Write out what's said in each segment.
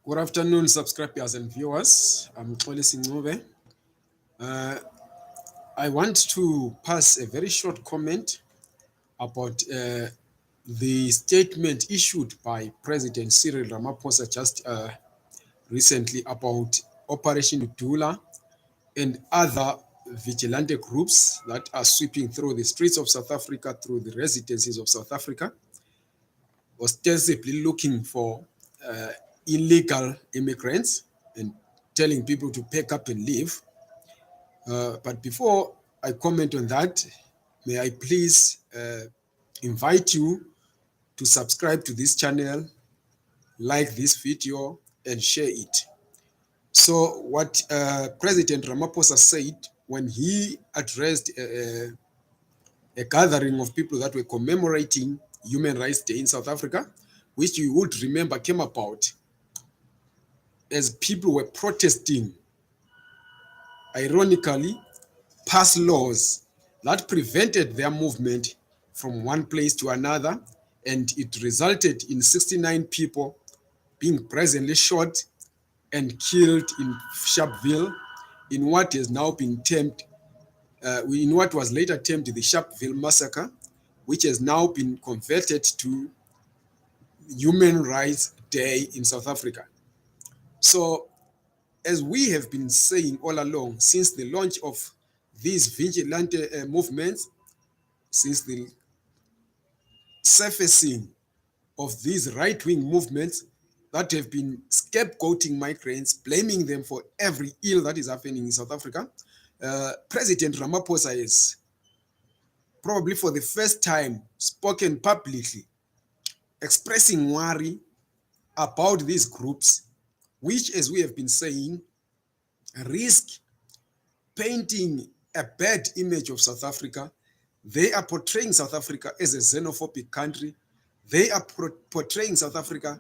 Good afternoon, subscribers and viewers. I'm Xolisi Ncube. Uh, I want to pass a very short comment about the statement issued by President Cyril Ramaphosa just recently about Operation Dudula and other vigilante groups that are sweeping through the streets of South Africa, through the residences of South Africa, ostensibly looking for uh, illegal immigrants and telling people to pack up and leave. But before I comment on that, may I please invite you to subscribe to this channel, like this video, and share it. So, what President Ramaphosa said when he addressed a gathering of people that were commemorating Human Rights Day in South Africa, which you would remember came about as people were protesting, ironically, passed laws that prevented their movement from one place to another, and it resulted in 69 people being presently shot and killed in Sharpeville in what has now been termed, in what was later termed the Sharpeville massacre, which has now been converted to Human Rights Day in South Africa. So, as we have been saying all along, since the launch of these vigilante movements, since the surfacing of these right-wing movements that have been scapegoating migrants, blaming them for every ill that is happening in South Africa, President Ramaphosa has probably for the first time spoken publicly, expressing worry about these groups, which, as we have been saying, risk painting a bad image of South Africa. They are portraying South Africa as a xenophobic country. They are portraying South Africa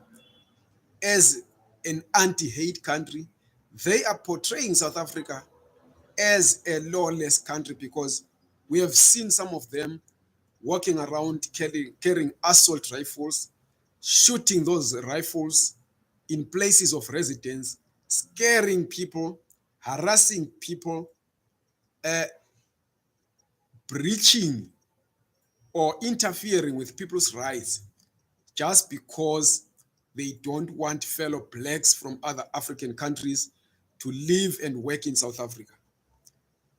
as an anti-hate country. They are portraying South Africa as a lawless country because we have seen some of them walking around carrying assault rifles, shooting those rifles in places of residence, scaring people, harassing people, uh, breaching or interfering with people's rights just because they don't want fellow blacks from other African countries to live and work in South Africa.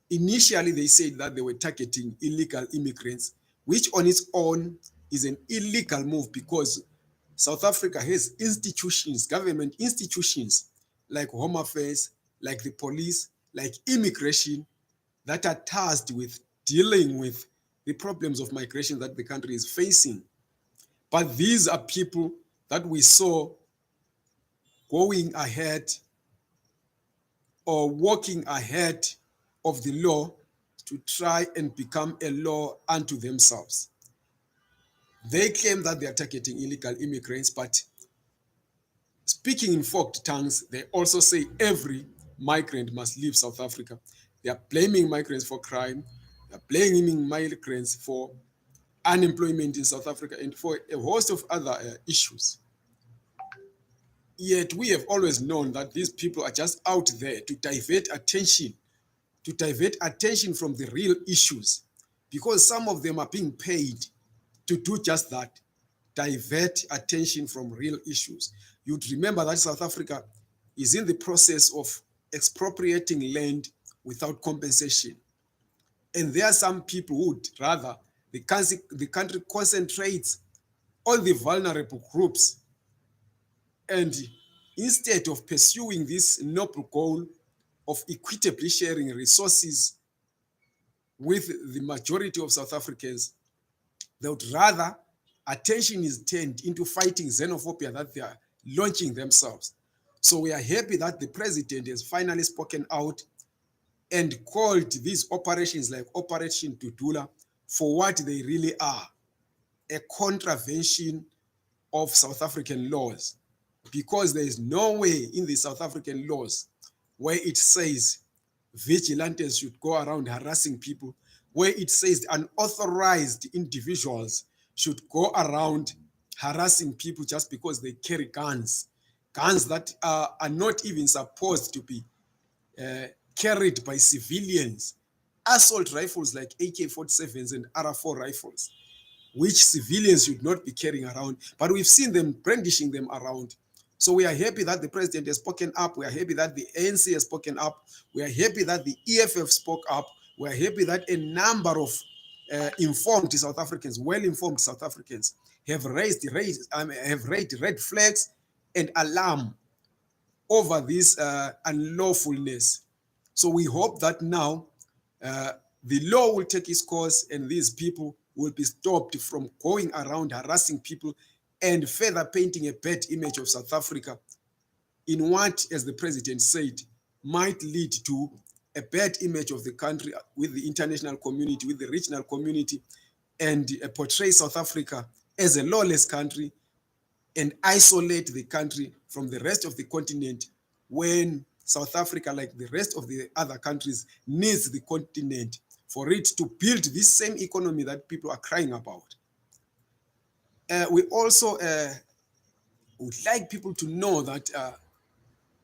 Initially, they said that they were targeting illegal immigrants, which on its own is an illegal move because South Africa has institutions, government institutions like Home Affairs, like the police, like immigration, that are tasked with dealing with the problems of migration that the country is facing. But these are people that we saw going ahead or walking ahead of the law to try and become a law unto themselves. They claim that they are targeting illegal immigrants, but speaking in forked tongues, they also say every migrant must leave South Africa. They are blaming migrants for crime. They are blaming migrants for unemployment in South Africa and for a host of other issues. Yet we have always known that these people are just out there to divert attention from the real issues, because some of them are being paid to do just that, divert attention from real issues. You'd remember that South Africa is in the process of expropriating land without compensation. And there are some people who would rather the country concentrates on the vulnerable groups, and instead of pursuing this noble goal of equitably sharing resources with the majority of South Africans, they would rather attention is turned into fighting xenophobia that they are launching themselves. So we are happy that the president has finally spoken out and called these operations like Operation Dudula for what they really are, a contravention of South African laws, because there is no way in the South African laws where it says vigilantes should go around harassing people, where it says unauthorized individuals should go around harassing people just because they carry guns. guns that are not even supposed to be carried by civilians, assault rifles like AK-47s and R4 rifles, which civilians should not be carrying around, but we've seen them brandishing them around. So we are happy that the president has spoken up. We are happy that the ANC has spoken up. We are happy that the EFF spoke up. We are happy that a number of informed South Africans, well-informed South Africans, have raised red flags and alarm over this unlawfulness. So we hope that now the law will take its course and these people will be stopped from going around harassing people and further painting a bad image of South Africa in what, as the president said, might lead to a bad image of the country with the international community, with the regional community, and portray South Africa as a lawless country and isolate the country from the rest of the continent, when South Africa, like the rest of the other countries, needs the continent for it to build this same economy that people are crying about. We also would like people to know that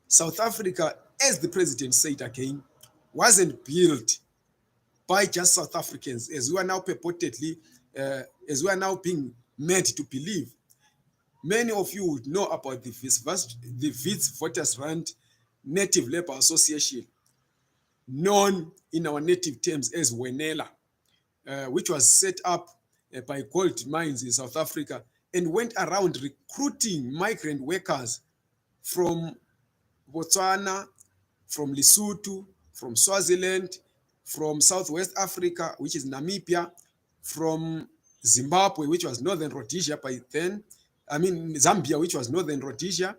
South Africa, as the president said again, wasn't built by just South Africans, as we are now purportedly, as we are now being made to believe. Many of you would know about the Witwatersrand Native Labour Association, known in our native terms as WENELA, which was set up by gold mines in South Africa and went around recruiting migrant workers from Botswana, from Lesotho, from Swaziland, from Southwest Africa, which is Namibia, from Zimbabwe, which was Northern Rhodesia by then, Zambia, which was Northern Rhodesia,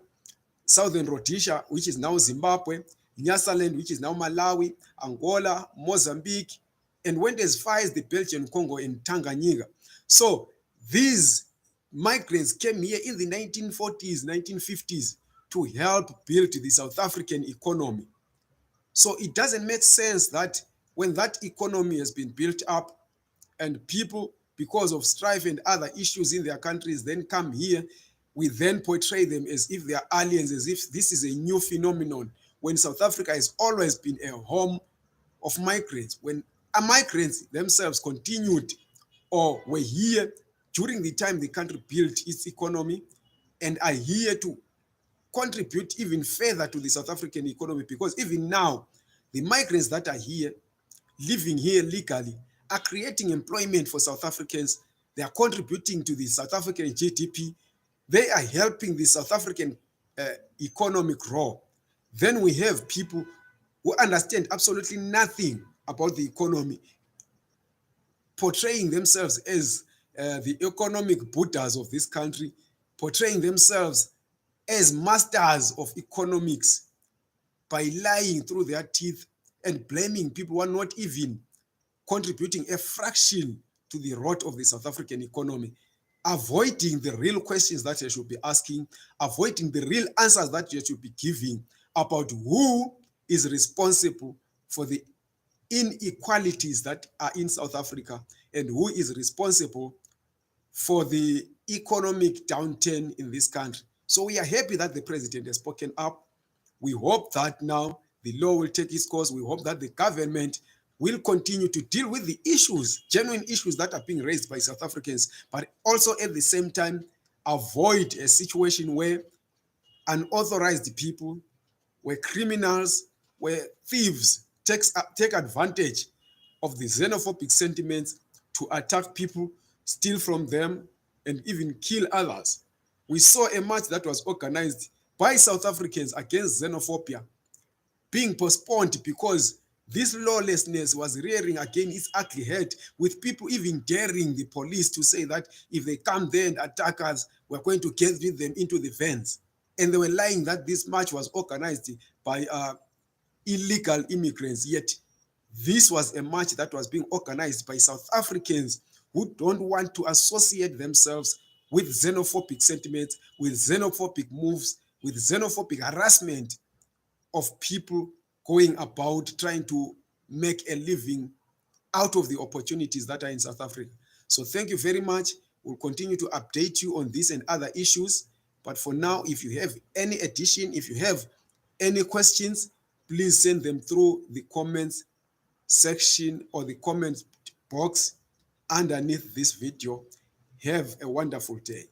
Southern Rhodesia, which is now Zimbabwe, Nyasaland, which is now Malawi, Angola, Mozambique, and went as far as the Belgian Congo and Tanganyika. So these migrants came here in the 1940s, 1950s to help build the South African economy. So it doesn't make sense that when that economy has been built up and people, because of strife and other issues in their countries, then come here, we then portray them as if they are aliens, as if this is a new phenomenon, when South Africa has always been a home of migrants, when migrants themselves continued or were here during the time the country built its economy and are here to contribute even further to the South African economy, because even now, the migrants that are here, living here legally, are creating employment for South Africans. They are contributing to the South African GDP. They are helping the South African economy grow. Then we have people who understand absolutely nothing about the economy, portraying themselves as the economic Buddhas of this country, portraying themselves as masters of economics by lying through their teeth and blaming people who are not even contributing a fraction to the rot of the South African economy, avoiding the real questions that you should be asking, avoiding the real answers that you should be giving about who is responsible for the inequalities that are in South Africa and who is responsible for the economic downturn in this country. So we are happy that the president has spoken up. We hope that now the law will take its course. We hope that the government will continue to deal with the issues, genuine issues that are being raised by South Africans, but also at the same time avoid a situation where unauthorized people, where criminals, where thieves take advantage of the xenophobic sentiments to attack people, steal from them, and even kill others. We saw a march that was organized by South Africans against xenophobia being postponed because this lawlessness was rearing again its ugly head, with people even daring the police to say that if they come there and attack us, we're going to get with them into the vans. And they were lying that this march was organized by illegal immigrants, yet this was a march that was being organized by South Africans who don't want to associate themselves with xenophobic sentiments, with xenophobic moves, with xenophobic harassment of people going about trying to make a living out of the opportunities that are in South Africa. So thank you very much. We'll continue to update you on this and other issues. But for now, if you have any addition, if you have any questions, please send them through the comments section or the comments box underneath this video. Have a wonderful day.